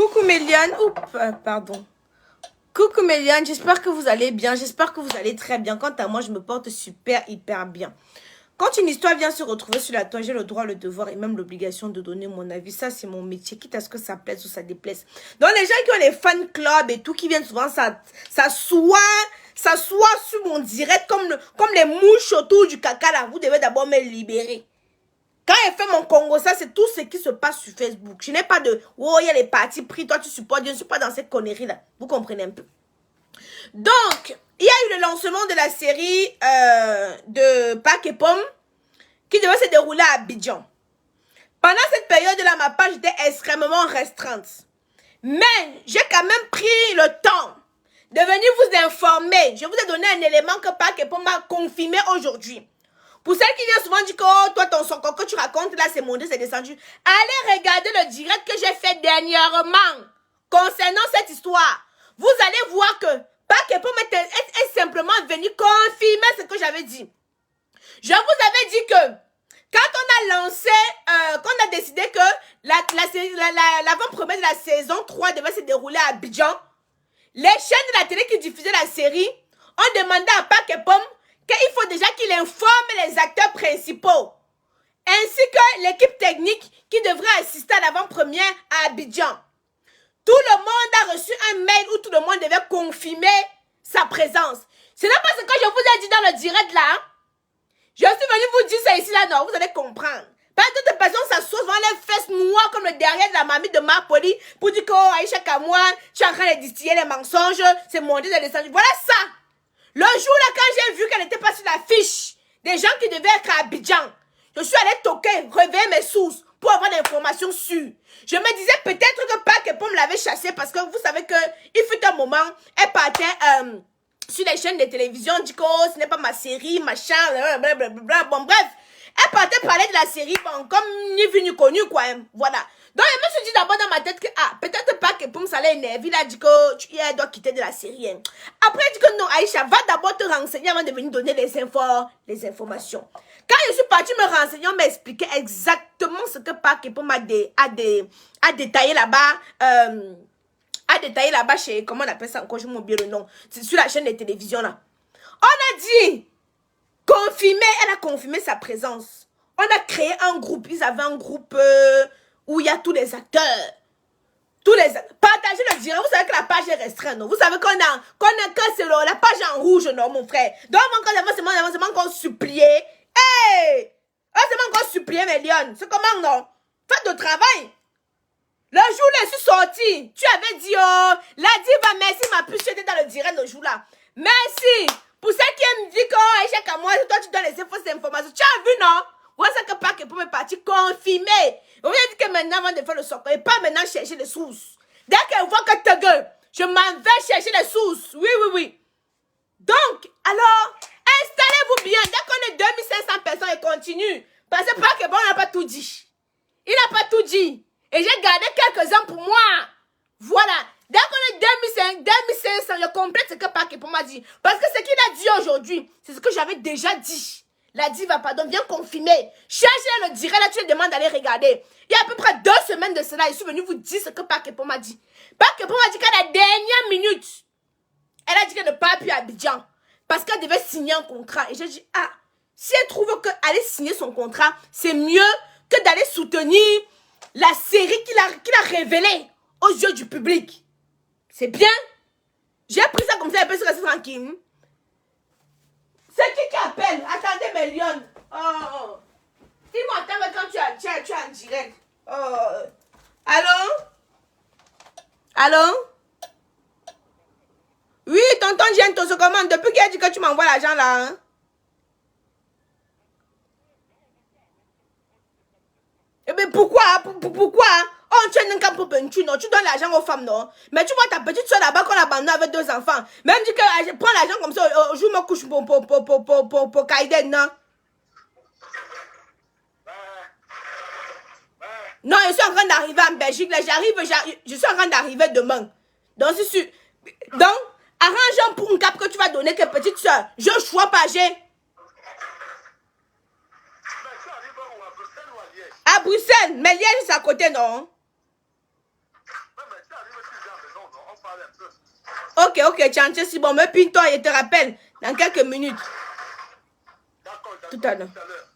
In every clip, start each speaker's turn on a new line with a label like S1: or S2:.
S1: Coucou Méliane, pardon. Coucou Méliane, j'espère que vous allez bien, j'espère que vous allez très bien. Quant à moi, je me porte super, hyper bien. Quand une histoire vient se retrouver sur la toile, j'ai le droit, le devoir et même l'obligation de donner mon avis. Ça, c'est mon métier, quitte à ce que ça plaise ou ça déplaise. Donc, les gens qui ont les fan clubs et tout, qui viennent souvent s'asseoir sur mon direct comme les mouches autour du caca, là, vous devez d'abord me libérer. Quand elle fait mon Congo, ça, c'est tout ce qui se passe sur Facebook. Je n'ai pas de, oh, il y a les partis pris, toi, tu supportes, je ne suis pas dans cette connerie-là. Vous comprenez un peu. Donc, il y a eu le lancement de la série de Pac et Pomme qui devait se dérouler à Abidjan. Pendant cette période-là, ma page était extrêmement restreinte. Mais j'ai quand même pris le temps de venir vous informer. Je vous ai donné un élément que Pac et Pomme m'a confirmé aujourd'hui. Pour celles qui viennent souvent dire que oh, toi, ton son que tu racontes, là, c'est monté, c'est descendu. Allez regarder le direct que j'ai fait dernièrement concernant cette histoire. Vous allez voir que Pac et Pomme est simplement venu confirmer ce que j'avais dit. Je vous avais dit que quand on a lancé, qu'on a décidé que l'avant-première de la saison 3 devait se dérouler à Abidjan, les chaînes de la télé qui diffusaient la série ont demandé à Pac et Pomme qu'il faut déjà qu'il informe les acteurs principaux, ainsi que l'équipe technique qui devrait assister à l'avant-première à Abidjan. Tout le monde a reçu un mail où tout le monde devait confirmer sa présence. Ce n'est pas ce que je vous ai dit dans le direct là. Hein? Je suis venue vous dire ça ici là, non, vous allez comprendre. Parce que toute personne s'assoit devant les fesses noires comme le derrière de la mamie de Marc Poli pour dire que oh, Aïcha Kamouan, tu es en train de distiller les mensonges, c'est monté de descendre. Voilà ça. Le jour là, quand j'ai vu qu'elle n'était pas sur la fiche des gens qui devaient être à Abidjan, je suis allée toquer, réveiller mes sources pour avoir des informations sûres. Je me disais peut-être que Pac et Pomme l'avait chassée parce que vous savez que il fut un moment, elle partait sur les chaînes de télévision, dit que oh, ce n'est pas ma série, machin, blablabla. Bon bref, elle partait parler de la série, bon, comme ni vu ni connu quoi, hein, voilà. Donc je me suis dit d'abord dans ma tête que peut-être Pac et Pomme ça allait énerver, il a dit que elle doit quitter de la série. Hein. Après il dit que non, Aïcha, va d'abord te renseigner avant de venir donner les informations. Quand je suis partie me renseigner, on m'a expliqué exactement ce que Pac et Pomme a détaillé là-bas. A détaillé là-bas chez, comment on appelle ça encore, je m'oublie le nom, c'est sur la chaîne de télévision là. On a dit, elle a confirmé sa présence. On a créé un groupe, ils avaient un groupe où il y a tous les acteurs. Partagez le direct, vous savez que la page est restreinte, non? Vous savez que c'est la page en rouge, non, mon frère? Donc, c'est encore supplié. Hey! C'est encore supplié, mes lions. C'est comment, non? Faites le travail. Le jour où je suis sortie, tu avais dit, oh, la diva, merci, ma puce, j'étais dans le direct le jour là. Merci. Pour ceux qui me disent que, oh, Aïcha Kamouan, toi, tu donnes les fausses informations. Tu as vu, non? Voilà ça que Pac et Pomme est parti confirmer. On vient dire que maintenant, avant de faire le soccer, et pas maintenant chercher les sources. Dès qu'elle voit que ta gueule, je m'en vais chercher les sources. Oui. Donc, alors, installez-vous bien. Dès qu'on est 2500 personnes, et continue. Parce que Pac et Pomme n'a pas tout dit. Il n'a pas tout dit. Et j'ai gardé quelques-uns pour moi. Voilà. Dès qu'on est 2500, je complète ce que Pac et Pomme m'a dit. Parce que ce qu'il a dit aujourd'hui, c'est ce que j'avais déjà dit. La diva, pardon, viens confirmer. Cherchez le direct, là, tu le demandes d'aller regarder. Il y a à peu près 2 semaines de cela, je suis venue vous dire ce que Pac et Pomme m'a dit. Pac et Pomme m'a dit qu'à la dernière minute, elle a dit qu'elle ne part plus à Abidjan. Parce qu'elle devait signer un contrat. Et j'ai dit, si elle trouve qu'aller signer son contrat, c'est mieux que d'aller soutenir la série qu'il a révélée aux yeux du public. C'est bien. J'ai pris ça comme ça, elle peut se rester tranquille. C'est qui appelle? Attendez, mes lions. Oh. Dis-moi, attends, quand tu es en direct. Oh. Allô? Oui, tonton Gento se commande. Depuis qu'il a dit que tu m'envoies l'argent là. Hein? Eh bien, pourquoi? Oh, tu es un camp pour tu non, tu donnes l'argent aux femmes, non? Mais tu vois ta petite soeur là-bas qu'on a abandonnée avec 2 enfants. Même dit que je prends l'argent comme ça, je me couche pour Kaiden, non? Non, je suis en train d'arriver en Belgique, là, je suis en train d'arriver demain. Donc, arrange pour un cap que tu vas donner que petite soeur. Je choisis pas, j'ai. À Bruxelles, mais Liège c'est à côté, non? Ok, Tchanché, c'est bon, me pine-toi, je te rappelle, dans quelques minutes.
S2: D'accord,
S1: Tout à l'heure.
S2: tout à l'heure.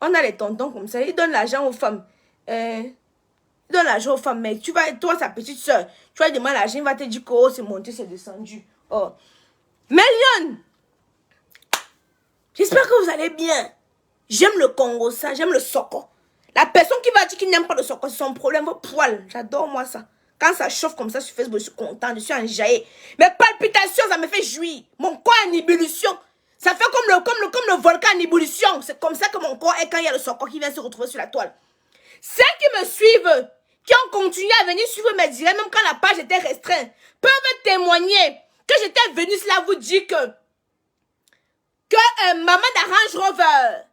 S1: On a les tontons comme ça, ils donnent l'argent aux femmes. Ils donnent l'argent aux femmes, mais tu vas, toi, sa petite soeur, tu vas demander l'argent, il va te dire que oh, c'est monté, c'est descendu. Oh. Mélion, j'espère que vous allez bien. J'aime le Congo, ça, j'aime le Soko. La personne qui va dire qu'il n'aime pas le Soko, c'est son problème, vos poils. J'adore moi ça. Quand ça chauffe comme ça sur Facebook, je suis contente, je suis enjaillée. Mes palpitations, ça me fait jouir. Mon corps est en ébullition. Ça fait comme le volcan en ébullition. C'est comme ça que mon corps est quand il y a le Soko qui vient se retrouver sur la toile. Ceux qui me suivent, qui ont continué à venir suivre mes directs, même quand la page était restreinte, peuvent témoigner que j'étais venue cela vous dire que maman d'Arrange Rover,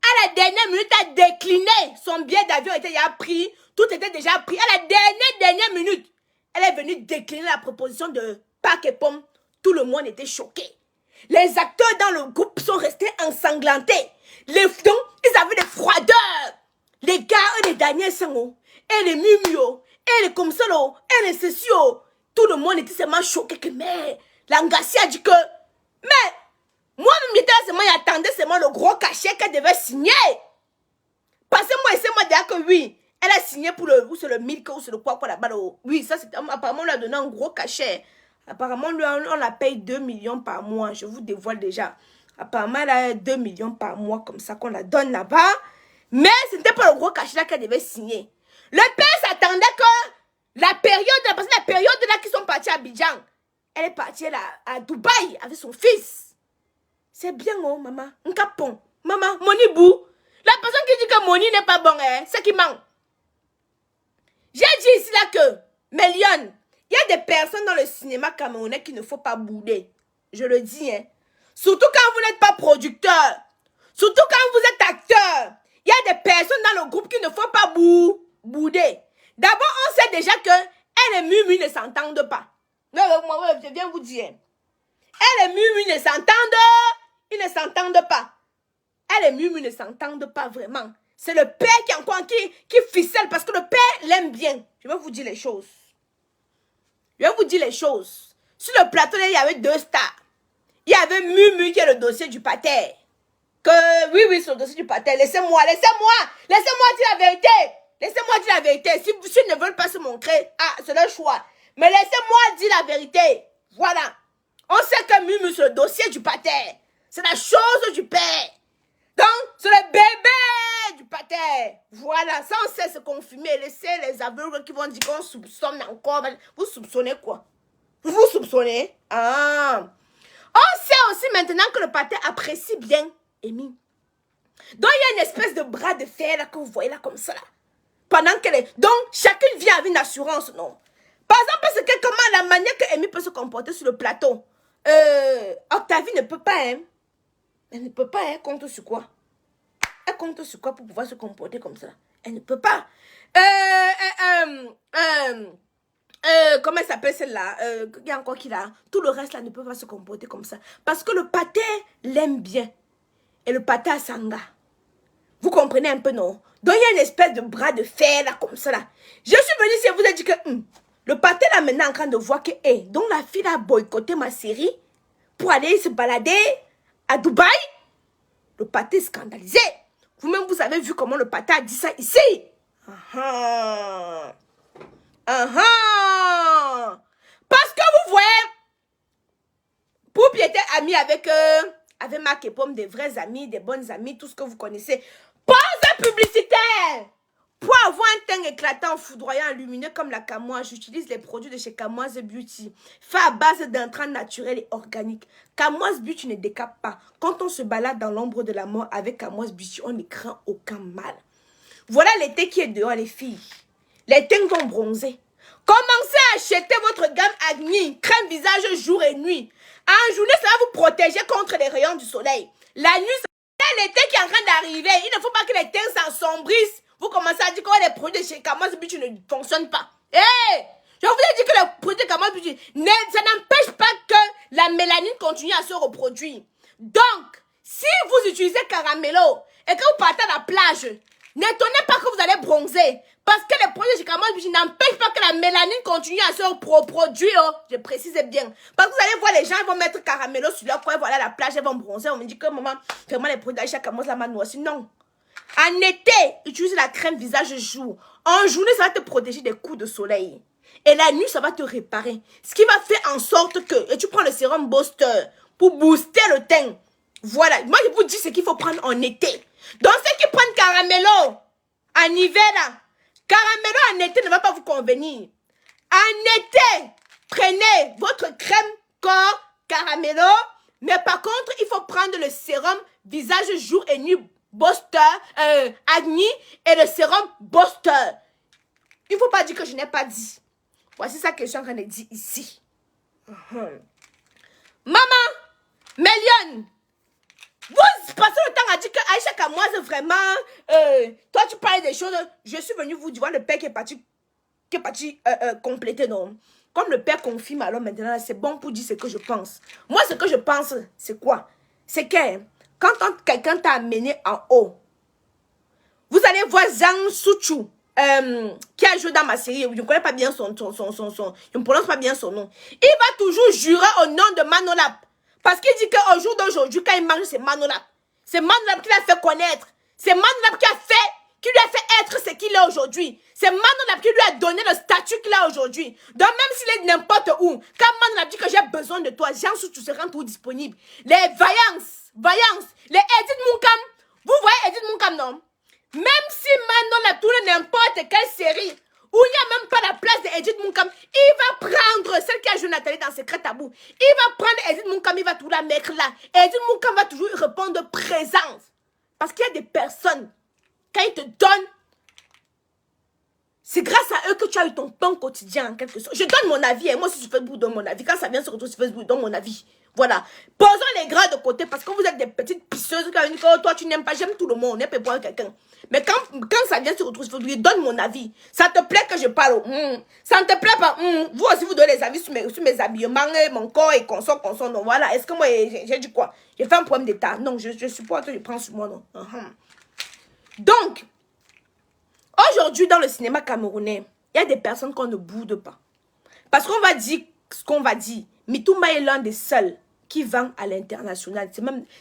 S1: à la dernière minute, a décliné. Son billet d'avion était déjà pris. Tout était déjà pris. À la dernière minute, elle est venue décliner la proposition de Pac et Pomme. Tout le monde était choqué. Les acteurs dans le groupe sont restés ensanglantés. Les fdons, ils avaient des froideurs. Les gars, eux, les derniers sangs, et les mumio, et les comsolo, et les cessio. Tout le monde était seulement choqué que, mais, Langassi a dit que, mais, moi-même, j'attendais seulement le gros cachet qu'elle devait signer. Parce que moi, et c'est moi dire que oui, elle a signé pour le, ou c'est le milk, ou c'est le quoi là-bas. Oui, ça c'est, apparemment, on lui a donné un gros cachet. Apparemment, on la paye 2 millions par mois. Je vous dévoile déjà. Apparemment, elle a 2 millions par mois, comme ça, qu'on la donne là-bas. Mais ce n'était pas le gros cachet là qu'elle devait signer. Le père s'attendait que la période, parce que la période là qu'ils sont partis à Abidjan, elle est partie là, à Dubaï avec son fils. C'est bien, oh, maman. Un capon. Maman, Moni Bou. La personne qui dit que Moni n'est pas bon, hein, c'est qui ment. J'ai dit ici là que, Mélion, il y a des personnes dans le cinéma camerounais qu'il ne faut pas bouder. Je le dis, hein. Surtout quand vous n'êtes pas producteur. Surtout quand vous êtes acteur. Il y a des personnes dans le groupe qu'il ne faut pas bouder. D'abord, on sait déjà que elle et Mumu ne s'entendent pas. Je viens vous dire. Elle et Mumu ne s'entendent. Ils ne s'entendent pas. Elle et Mumu ne s'entendent pas vraiment. C'est le père qui encore qui ficelle parce que le père l'aime bien. Je vais vous dire les choses. Je vais vous dire les choses. Sur le plateau, il y avait 2 stars. Il y avait Mumu qui est le dossier du pater. Que oui, c'est le dossier du pater. Laissez-moi dire la vérité. Laissez-moi dire la vérité. Si ils ne veulent pas se montrer, c'est leur choix. Mais laissez-moi dire la vérité. Voilà. On sait que Mumu, c'est le dossier du pater. C'est la chose du père. Donc, c'est le bébé du pater. Voilà, ça on sait se confirmer. Laissez les aveugles qui vont dire qu'on soupçonne encore. Vous soupçonnez quoi? Vous soupçonnez? On sait aussi maintenant que le pater apprécie bien Amy. Donc, il y a une espèce de bras de fer là que vous voyez là comme ça. Là. Pendant qu'elle est... Donc, chacune vient avec une assurance, non? Par exemple, parce que comment la manière que Amy peut se comporter sur le plateau. Octavie ne peut pas, hein? Elle ne peut pas, elle compte sur quoi? Elle compte sur quoi pour pouvoir se comporter comme ça? Elle ne peut pas. Comment elle s'appelle celle-là? Il y a encore qui là? Tout le reste là ne peut pas se comporter comme ça. Parce que le pater l'aime bien. Et le pater a Sanga. Vous comprenez un peu, non? Donc il y a une espèce de bras de fer là, comme ça là. Je suis venue ici et vous ai dit que le pater là maintenant en train de voir que, donc la fille a boycotté ma série pour aller se balader à Dubaï. Le pater est scandalisé. Vous-même, vous avez vu comment le pater a dit ça ici. Parce que vous voyez, Poupi était ami avec Marc et Pomme, des vrais amis, des bonnes amies, tout ce que vous connaissez. Pause publicitaire. Pour avoir un teint éclatant, foudroyant, lumineux comme la Camoise, j'utilise les produits de chez Camoise Beauty, fait à base d'intrants naturels et organiques. Camoise Beauty ne décape pas. Quand on se balade dans l'ombre de la mort avec Camoise Beauty, on ne craint aucun mal. Voilà l'été qui est dehors, les filles. Les teints vont bronzer. Commencez à acheter votre gamme Agni, crème visage jour et nuit. En journée, ça va vous protéger contre les rayons du soleil. La nuit, c'est l'été qui est en train d'arriver. Il ne faut pas que les teints s'assombrissent. Vous commencez à dire que les produits de chez Camoise Beauty ne fonctionnent pas. Je vous ai dit que les produits de Camoise Beauty, ça n'empêche pas que la mélanine continue à se reproduire. Donc, si vous utilisez Caramello et que vous partez à la plage, n'étonnez pas que vous allez bronzer. Parce que les produits de n'empêchent pas que la mélanine continue à se produire. Oh. Je précise bien. Parce que vous allez voir, les gens ils vont mettre caramello sur leur corps, ils vont aller à la plage, ils vont bronzer. On me dit que maman, vraiment les produits d'Aïcha commencent la main noire. Non. En été, utilise la crème visage jour. En journée, ça va te protéger des coups de soleil. Et la nuit, ça va te réparer. Ce qui va faire en sorte que... Et tu prends le sérum Booster pour booster le teint. Voilà. Moi, je vous dis ce qu'il faut prendre en été. Donc, ceux qui prennent caramello en hiver, là, caramello en été ne va pas vous convenir. En été, prenez votre crème corps caramello. Mais par contre, il faut prendre le sérum visage jour et nuit Booster, Agni et le sérum Booster. Il ne faut pas dire que je n'ai pas dit. Voici ça que je suis en train de dire ici. Maman, Méliane, vous passez le temps à dire que Aïcha Kamoise, vraiment, toi tu parles des choses, je suis venue vous dire, le père qui est parti compléter, non. Comme le père confirme, alors maintenant, c'est bon pour dire ce que je pense. Moi, ce que je pense, c'est quoi? C'est que quand quelqu'un t'a amené en haut, vous allez voir Zhang Suchu, qui a joué dans ma série, je ne connais pas bien je ne prononce pas bien son nom. Il va toujours jurer au nom de Manolap. Parce qu'il dit qu'au jour d'aujourd'hui, quand il mange, c'est Manolap. C'est Manolap qui l'a fait connaître. C'est Manolap qui lui a fait être ce qu'il est aujourd'hui. C'est Manolap qui lui a donné le statut qu'il a aujourd'hui. Donc même s'il est n'importe où, quand Manolap dit que j'ai besoin de toi, Jean Sou, tu seras tout disponible. Les Vaillance, les Edith Moukam, vous voyez Edith Moukam, non? Même si Manolap tourne n'importe quelle série, où il n'y a même pas la place d'Edith Moukam, il va prendre celle qui a joué Nathalie dans Secret Tabou. Il va prendre Edith Moukam, il va tout la mettre là. Edith Moukam va toujours répondre présence. Parce qu'il y a des personnes, quand ils te donnent, c'est grâce à eux que tu as eu ton pain quotidien en quelque sorte. Je donne mon avis, et moi aussi sur Facebook, je donne mon avis. Quand ça vient se retrouver sur Facebook, je donne mon avis. Voilà. Posons les gras de côté parce que vous êtes des petites pisseuses. Quand oh, toi tu n'aimes pas, j'aime tout le monde, on peut voir quelqu'un. Mais quand ça vient se retrouver sur Facebook, je donne mon avis. Ça te plaît que je parle? Ça ne te plaît pas? Vous aussi vous donnez les avis sur mes habillements, mon corps et consort. Donc voilà. Est-ce que moi j'ai dit quoi? J'ai fait un problème d'état. Non, je supporte que je prends sur moi. Non. Donc, aujourd'hui, dans le cinéma camerounais, il y a des personnes qu'on ne boude pas. Parce qu'on va dire ce qu'on va dire. Mitumba est l'un des seuls qui vend à l'international.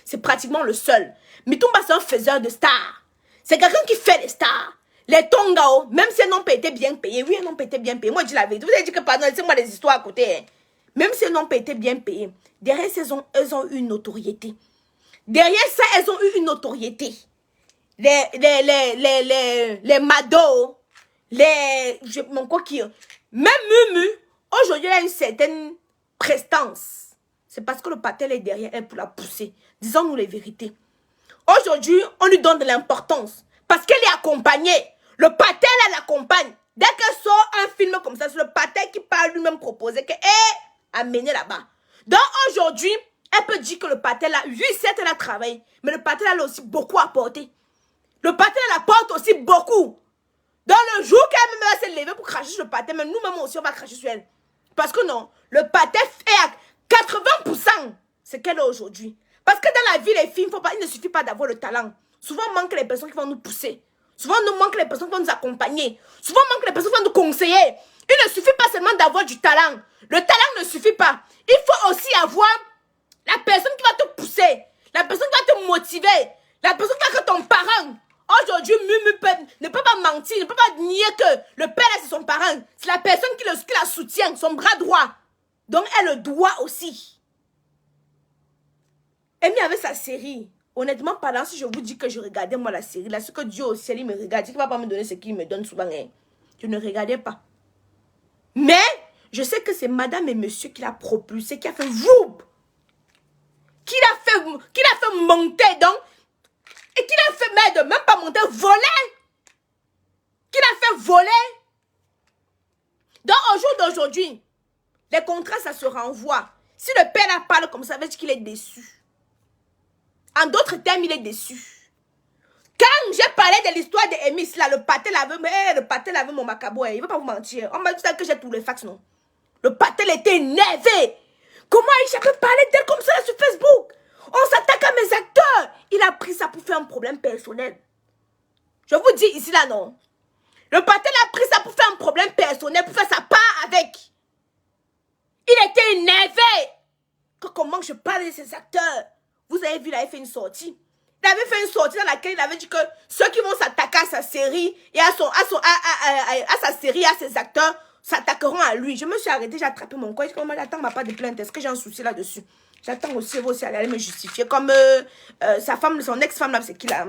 S1: C'est pratiquement le seul. Mitumba, c'est un faiseur de stars. C'est quelqu'un qui fait les stars. Les Tongao, même si un homme était bien payé. Oui, un homme était bien payé. Moi, je dis la vérité. Vous avez dit que, pardon, laissez-moi les histoires à côté. Hein. Même si un homme était bien payé. Derrière ça, elles ont eu une notoriété. Derrière ça, elles ont eu une notoriété. Les Mado, mon quoi qui, même Mumu, aujourd'hui, elle a une certaine prestance. C'est parce que le patel est derrière elle pour la pousser. Disons-nous les vérités. Aujourd'hui, on lui donne de l'importance. Parce qu'elle est accompagnée. Le patel, elle l'accompagne. Dès qu'elle sort un film comme ça, c'est le patel qui parle lui-même proposer qu'elle est amenée là-bas. Donc aujourd'hui, elle peut dire que le patel a, oui, certes, elle a travaillé, mais le patel a aussi beaucoup apporté. Le patel, elle apporte aussi beaucoup. Dans le jour qu'elle va se lever pour cracher sur le patel, mais nous-mêmes aussi, on va cracher sur elle. Parce que non, le patel est à 80% ce qu'elle est aujourd'hui. Parce que dans la vie, les filles, il ne suffit pas d'avoir le talent. Souvent, il manque les personnes qui vont nous pousser. Souvent, il nous manque les personnes qui vont nous accompagner. Souvent, il manque les personnes qui vont nous conseiller. Il ne suffit pas seulement d'avoir du talent. Le talent ne suffit pas. Il faut aussi avoir la personne qui va te pousser. La personne qui va te motiver. La personne qui va être ton parent. Aujourd'hui, Mumu ne peut pas mentir, ne peut pas nier que le père, c'est son parent. C'est la personne qui la soutient, son bras droit. Donc, elle le doit aussi. Amy avait sa série. Honnêtement parlant, si je vous dis que je regardais moi la série, là, ce que Dieu au ciel, il me regarde, il ne va pas me donner ce qu'il me donne souvent. Hein. Je ne regardais pas. Mais, je sais que c'est madame et monsieur qui l'a propulsé, qui a fait vous. Qui l'a fait monter, donc. Et qui l'a fait, même pas monter, voler. Qui l'a fait voler. Donc, au jour d'aujourd'hui, les contrats, ça se renvoie. Si le père la parle comme ça, ça veut dire qu'il est déçu. En d'autres termes, il est déçu. Quand j'ai parlé de l'histoire de Emis, là, le patel avait mon macabo, il ne veut pas vous mentir. On m'a dit que j'ai tous les fax, non. Le patel était énervé. Comment Aïcha peut parler d'elle comme ça sur Facebook? On s'attaque à mes acteurs. Il a pris ça pour faire un problème personnel. Je vous dis ici, là, non. Le patel téléphonait pour faire sa part avec. Il était énervé. Comment je parle de ces acteurs? Vous avez vu, il avait fait une sortie. Il avait fait une sortie dans laquelle il avait dit que ceux qui vont s'attaquer à sa série et à sa série, à ses acteurs, s'attaqueront à lui. Je me suis arrêtée, j'ai attrapé mon coin. Je dis, j'attends ma part de plainte. Est-ce que j'ai un souci là-dessus? J'attends aussi, vous aussi, aller me justifier. Comme sa femme, son ex-femme là, c'est qui là?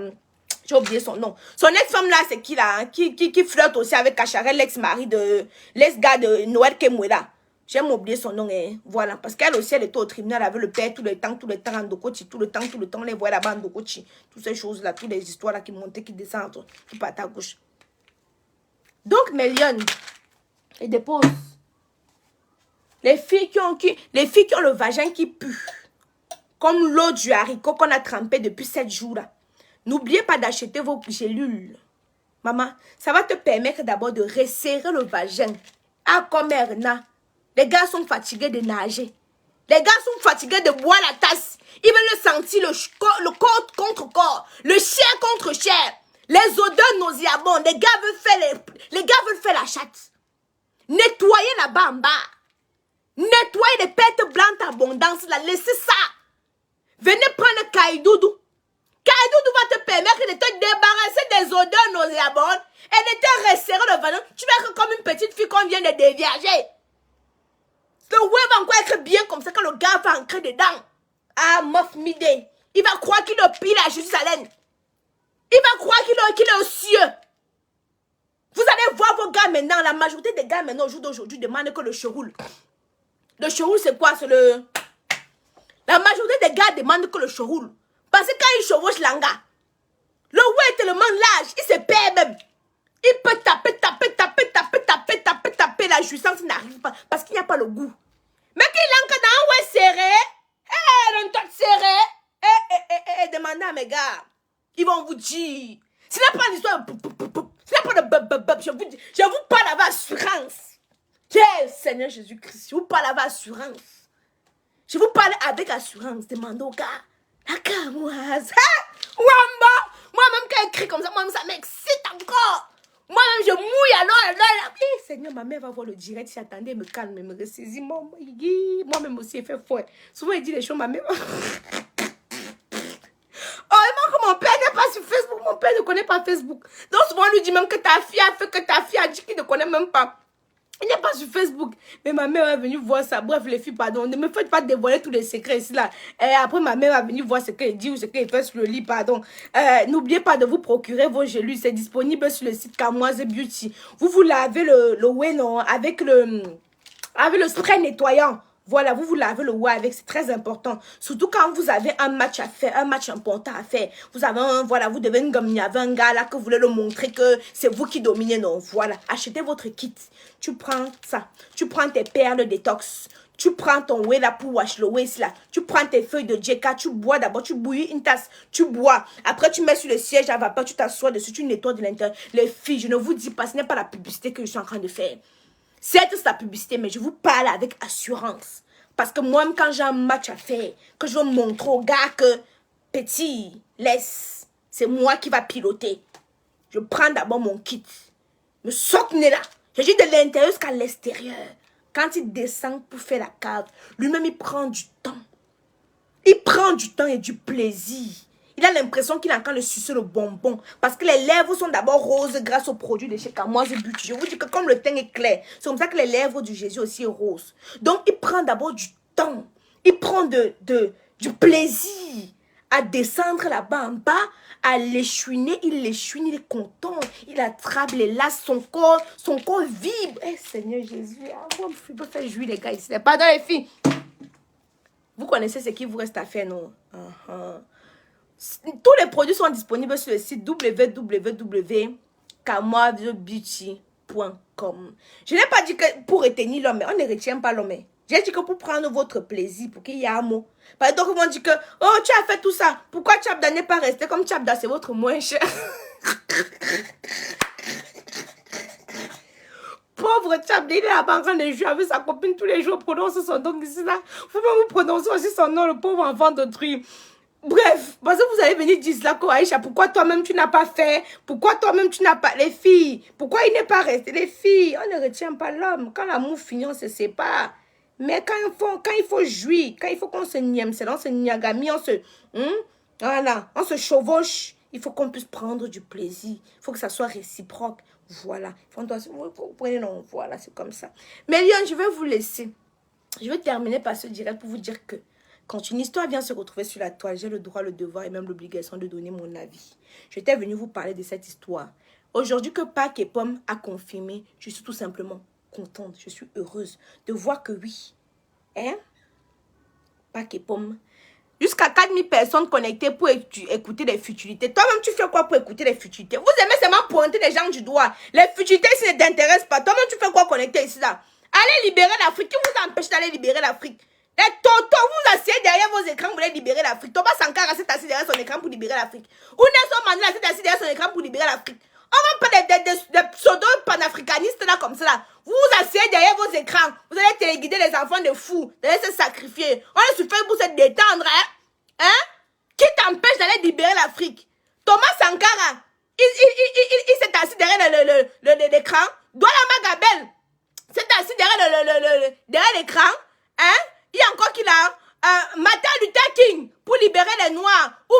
S1: J'ai oublié son nom. Son ex-femme là, c'est qui là? Qui flirte aussi avec Kacharel, l'ex-mari de l'ex-gars de Noël Kemwela. J'ai oublié son nom, hein. Voilà. Parce qu'elle aussi, elle était au tribunal, elle avait le père tout le temps, en Dokochi, tout le temps, on les voit là-bas en Dokochi. Toutes ces choses-là, toutes les histoires là qui montaient, qui descendent, qui partent à gauche. Donc, Méliane, elle dépose. Les filles qui ont le vagin qui pue, comme l'eau du haricot qu'on a trempé depuis 7 jours là. N'oubliez pas d'acheter vos gélules. Maman, ça va te permettre d'abord de resserrer le vagin. Ah, comme Erna. Les gars sont fatigués de nager. Les gars sont fatigués de boire la tasse. Ils veulent le sentir, le corps contre corps. Le chair contre chair. Les odeurs nauséabondes. Les gars veulent faire la chatte. Nettoyez là-bas en bas. Nettoyez les pertes blanches abondance. Laissez ça. Venez prendre Kaidoudou. Kaidoudou va te permettre de te débarrasser des odeurs nauséabondes et de te resserrer le vagin. Tu vas être comme une petite fille qu'on vient de dévierger. Le ouais va encore être bien comme ça quand le gars va entrer dedans. Ah, mof midé. Il va croire qu'il est pile à Jérusalem. Il va croire qu'il est aux cieux. Vous allez voir vos gars maintenant. La majorité des gars maintenant au jour d'aujourd'hui demandent que le cheroul. Le cheroul c'est quoi? C'est le... La majorité des gars demandent que le cheroul. Parce que quand il chevauche l'anga, le ouais est tellement large, il se perd même. Il peut taper, la jouissance n'arrive pas. Parce qu'il n'y a pas le goût. Mais qu'il l'enca dans un ouais serré, dans tout serré, demandez à mes gars. Ils vont vous dire. Ce n'est pas l'histoire. Ce n'est pas de je vous parle avec assurance. Quel Seigneur Jésus-Christ. Je vous parle avec assurance. Je vous parle avec assurance. Demandez aux gars. La camoise. Wamba. Moi-même, quand elle crie comme ça, moi-même, ça m'excite encore. Moi-même, je mouille alors. Seigneur, ma mère va voir le direct. Si attendez, elle me calme, elle me ressaisit. Moi-même aussi, elle fait fort. Souvent, elle dit les choses, ma mère. Heureusement que mon père n'est pas sur Facebook. Mon père ne connaît pas Facebook. Donc, souvent, on lui dit même que ta fille a fait, que ta fille a dit qu'il ne connaît même pas. Il n'est pas sur Facebook. Mais ma mère est venue voir ça. Bref, les filles, pardon. Ne me faites pas dévoiler tous les secrets ici, là. Et après, ma mère est venue voir ce qu'elle dit ou ce qu'elle fait sur le lit, pardon. N'oubliez pas de vous procurer vos gélules. C'est disponible sur le site Kamoise Beauty. Vous lavez le whey, non, avec le spray nettoyant. Voilà, vous lavez le whey avec, c'est très important. Surtout quand vous avez un match à faire, un match important à faire. Vous avez vous devez comme il y avait un gars là que vous voulez le montrer que c'est vous qui dominez, non. Voilà, achetez votre kit. Tu prends ça. Tu prends tes perles détox. Tu prends ton whey là pour wash le whey là. Tu prends tes feuilles de jeka. Tu bois d'abord. Tu bouillis une tasse. Tu bois. Après, tu mets sur le siège à vapeur. Tu t'assois dessus. Tu nettoies de l'intérieur. Les filles, je ne vous dis pas, ce n'est pas la publicité que je suis en train de faire. C'est la publicité, mais je vous parle avec assurance. Parce que moi-même, quand j'ai un match à faire, que je veux montrer au gars que, petit, laisse, c'est moi qui va piloter. Je prends d'abord mon kit. Me soque-né là. Je dis de l'intérieur jusqu'à l'extérieur. Quand il descend pour faire la cave, lui-même, il prend du temps. Il prend du temps et du plaisir. Il a l'impression qu'il est en train de sucer le bonbon. Parce que les lèvres sont d'abord roses grâce au produit de chez Kamoise Beauty. Je vous dis que comme le teint est clair, c'est comme ça que les lèvres du Jésus aussi sont roses. Donc, il prend d'abord du temps. Il prend du plaisir à descendre là-bas en bas, à l'échouiner. Il l'échouine, il est content. Il attrape les laces, son corps vibre. Eh, Seigneur Jésus, moi, je peux faire jouir les gars ici. Pardon les filles. Vous connaissez ce qu'il vous reste à faire, non? Tous les produits sont disponibles sur le site www.kamoisebeauty.com. Je n'ai pas dit que pour retenir l'homme, on ne retient pas l'homme. J'ai dit que pour prendre votre plaisir, pour qu'il y ait un mot. Par exemple, ils vont dire que, oh, tu as fait tout ça. Pourquoi Tchabda n'est pas resté comme Tchabda, c'est votre moins cher. Pauvre Tchabda, il est là-bas en train de jouer avec sa copine tous les jours, prononce son nom ici là. Vous pouvez vous prononcer aussi son nom, le pauvre enfant d'autrui. Bref, parce que vous allez venir dire cela, Aïcha, pourquoi toi-même tu n'as pas fait? Pourquoi toi-même tu n'as pas les filles? Pourquoi il n'est pas resté les filles? On ne retient pas l'homme. Quand l'amour finit, on se sépare. Mais quand il faut jouir, quand il faut qu'on se nième, c'est on se niagami, voilà, on se chevauche. Il faut qu'on puisse prendre du plaisir. Il faut que ça soit réciproque. Voilà. Vous prenez non, voilà, c'est comme ça. Mais Lyon, je vais vous laisser. Je vais terminer par ce direct pour vous dire que quand une histoire vient se retrouver sur la toile, j'ai le droit, le devoir et même l'obligation de donner mon avis. J'étais venue vous parler de cette histoire. Aujourd'hui que Pâques et Pomme a confirmé, je suis tout simplement contente, je suis heureuse de voir que oui, hein, Pâques et Pomme, jusqu'à 4000 personnes connectées pour écouter les futilités. Toi-même, tu fais quoi pour écouter les futilités? Vous aimez seulement pointer les gens du doigt. Les futilités, ça ne t'intéresse pas. Toi-même, tu fais quoi connecter ici là? Allez libérer l'Afrique. Qui vous empêche d'aller libérer l'Afrique? Les tontons, vous asseyez derrière vos écrans, vous voulez libérer l'Afrique. Thomas Sankara s'est assis derrière son écran pour libérer l'Afrique. Ou Nelson Mandela s'est assis derrière son écran pour libérer l'Afrique. On va pas des pseudo-panafricanistes là comme ça là. Vous vous asseyez derrière vos écrans. Vous allez téléguider les enfants de fous. Vous allez se sacrifier. On est sur Facebook pour se détendre. Hein? Qui t'empêche d'aller libérer l'Afrique? Thomas Sankara, il s'est assis derrière l'écran. Douala Magabel s'est assis derrière l'écran. Hein? Il y a encore qui là? Martin Luther King pour libérer les Noirs. Ou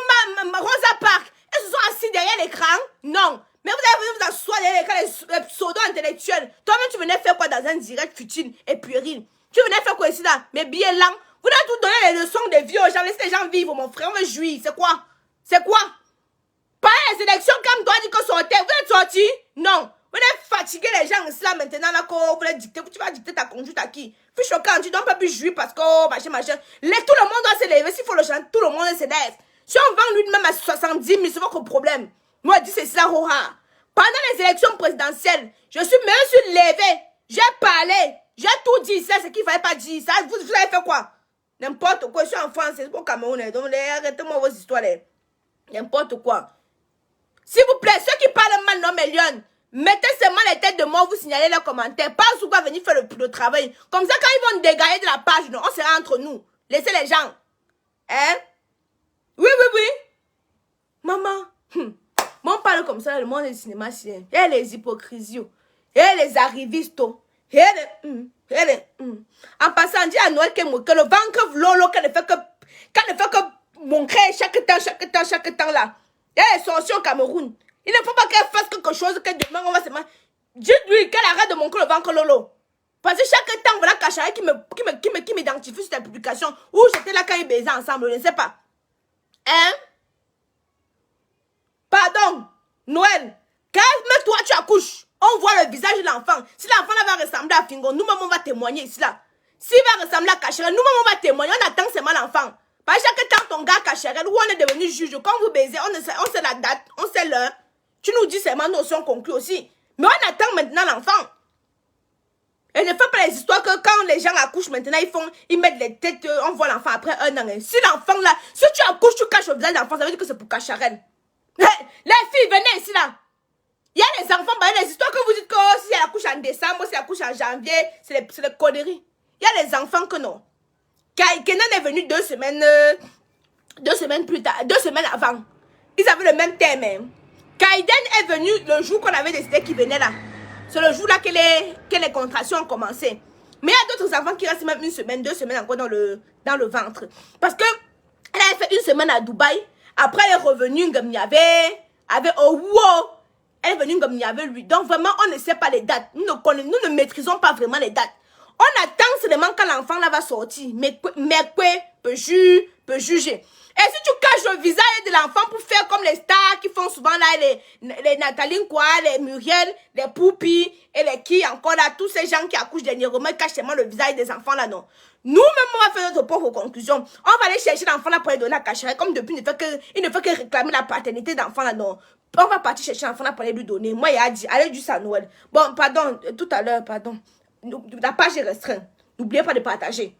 S1: Rosa Parks. Ils se sont assis derrière l'écran? Non. Mais vous allez venir vous asseoir derrière l'écran, les pseudo-intellectuels. Toi-même, tu venais faire quoi dans un direct futile et puéril? Tu venais faire quoi ici là? Mais billets lents. Vous devez tout donner les leçons de vie aux gens. Laissez les gens vivre, mon frère. On veut jouir. C'est quoi? C'est quoi? Pas les élections comme toi dit que sortez. Vous êtes sortis? Non. Vous allez fatiguer les gens ici là maintenant. Là, vous voulez dicter. Tu vas dicter ta conduite à qui? Puis choquant, tu ne dois pas plus jouir parce que oh, machin. Tout le monde doit se lever. S'il faut le chanter, tout le monde se lève. Si on vend lui-même à 70 000, c'est votre problème. Moi, je dis c'est ça, Rora. Pendant les élections présidentielles, je me suis levé. J'ai parlé. J'ai tout dit. C'est ce qu'il ne fallait pas dire. Ça, vous avez fait quoi? N'importe quoi. Je suis en France. C'est pour Cameroun. Donc, arrêtez-moi vos histoires. N'importe quoi. S'il vous plaît, ceux qui parlent mal, non, mais Lyon, mettez seulement les têtes de mort, vous signalez les commentaires. Pas sous quoi venir faire le travail. Comme ça, quand ils vont dégager de la page, non, on sera entre nous. Laissez les gens. Hein? Oui. Maman. Moi, on parle comme ça, le monde du cinéma, c'est et les hypocrisies, et les arrivistes, et les... En passant, on dit à Noël que le ventre lolo, qu'elle ne fait que montrer chaque temps là. Et les sorciers au Cameroun. Il ne faut pas qu'elle fasse quelque chose que demain, on va se mettre. Dites-lui qu'elle arrête de montrer le ventre lolo. Parce que chaque temps, voilà, Kachari qui m'identifie sur ta publication, où j'étais là quand ils baisaient ensemble, je ne sais pas. Hein? Pardon, Noël, quand toi tu accouches, on voit le visage de l'enfant. Si l'enfant va ressembler à Fingo, nous-mêmes on va témoigner ici là. S'il va ressembler à Cachere, nous-mêmes on va témoigner, on attend seulement l'enfant. Parce que chaque temps ton gars Cachere, où on est devenu juge, quand vous baisez, on sait la date, on sait l'heure. Tu nous dis seulement nos sont conclus aussi. Mais on attend maintenant l'enfant. Et ne fais pas les histoires que quand les gens accouchent maintenant, ils mettent les têtes, on voit l'enfant après un an. Si l'enfant là, si tu accouches, tu caches le visage de l'enfant, ça veut dire que c'est pour Cacharel. Les filles, venez ici là. Il y a les enfants, bah, les histoires que vous dites que oh, si elle accouche en décembre, si elle accouche en janvier, c'est les conneries. Il y a les enfants que non. Kenan est venu 2 semaines plus tard, 2 semaines avant. Ils avaient le même thème. Hein. Kaiden est venu le jour qu'on avait décidé qu'il venait là. C'est le jour là que les contractions ont commencé. Mais il y a d'autres enfants qui restent même 1 semaine, 2 semaines encore dans le ventre. Parce que elle avait fait 1 semaine à Dubaï. Après, elle est revenue comme il y avait Owo. Elle est venue comme il y avait lui. Donc, vraiment, on ne sait pas les dates. Nous ne maîtrisons pas vraiment les dates. On attend seulement quand l'enfant là va sortir. Mais peut juger. Et si tu caches le visage de l'enfant pour faire comme les stars qui font souvent là, les Nathalie quoi, les Muriel, les Poupi, et les qui encore là, tous ces gens qui accouchent dernièrement, ils cachent seulement le visage des enfants là, non. Nous-mêmes, on va faire notre propre conclusion. On va aller chercher l'enfant là pour lui donner à cacher. Comme depuis, il ne fait que réclamer la paternité d'enfant là, non. On va partir chercher l'enfant là pour aller lui donner. Moi, il a dit, allez juste à Noël. Bon, pardon, tout à l'heure, pardon. La page est restreinte. N'oubliez pas de partager.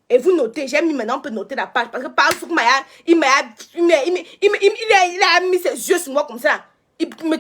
S1: Et vous notez, j'ai mis maintenant, on peut noter la page. Parce que par exemple, il a mis ses yeux sur moi comme ça. Il me...